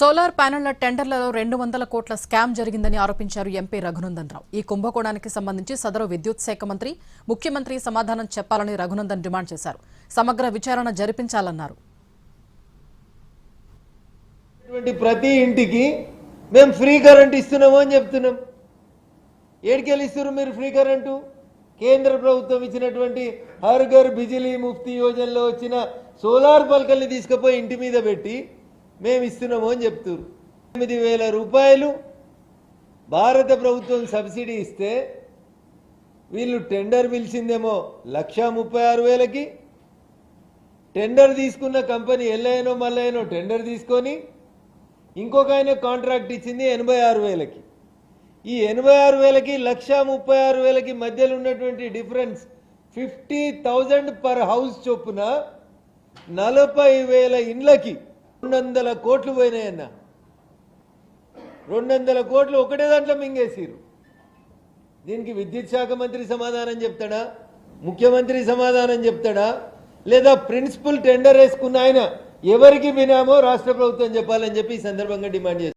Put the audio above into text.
Solar ప్యానెళ్ల టెండర్లలో 200 కోట్ల scam జరిగిందని ఆరోపించారు ఎంపీ రఘునందన్ రావు. ఈ కుంభకోణానికి సంబంధించి సదరు విద్యుత్ శాఖ మంత్రి, ముఖ్యమంత్రి సమాధానం చెప్పాలని రఘునందన్ డిమాండ్ చేశారు. సమగ్ర విచారణ జరిపించాలన్నారు. ప్రతి ఇంటికి మేము ఫ్రీ కరెంట్ ఇస్తున్నాము అని చెప్తున్నాం. ఏడికెళ్ళి ఇస్తున్నారు మీరు ఫ్రీ కరెంటు? కేంద్ర ప్రభుత్వం ఇచ్చినటువంటి హర్ ఘర్ బిజిలీ ముఫ్తీ యోజనలో వచ్చిన సోలార్ పలకల్ని తీసుకుపోయి ఇంటి మీద పెట్టి మేము ఇస్తున్నాము అని చెప్తున్నారు. 8,000 రూపాయలు భారత ప్రభుత్వం సబ్సిడీ ఇస్తే వీళ్ళు టెండర్ పిలిచిందేమో 1,36,000కి. టెండర్ తీసుకున్న కంపెనీ ఎల్లైనో మల్లైనో టెండర్ తీసుకొని ఇంకొక ఆయన కాంట్రాక్ట్ ఇచ్చింది 86,000కి. ఈ 86,000కి 1,36,000కి మధ్యలో ఉన్నటువంటి డిఫరెన్స్ 50,000 పర్ హౌస్ చొప్పున 40,000 ఇండ్లకి 200 కోట్లు పోయినాయన్న. 200 కోట్లు ఒకటే దాంట్లో మింగేసిరు. దీనికి విద్యుత్ శాఖ మంత్రి సమాధానం చెప్తాడా, ముఖ్యమంత్రి సమాధానం చెప్తాడా, లేదా ప్రిన్సిపల్ టెండర్ వేసుకున్న ఆయన ఎవరికి వినామో రాష్ట్ర ప్రభుత్వం చెప్పాలని చెప్పి ఈ సందర్భంగా డిమాండ్ చేస్తారు.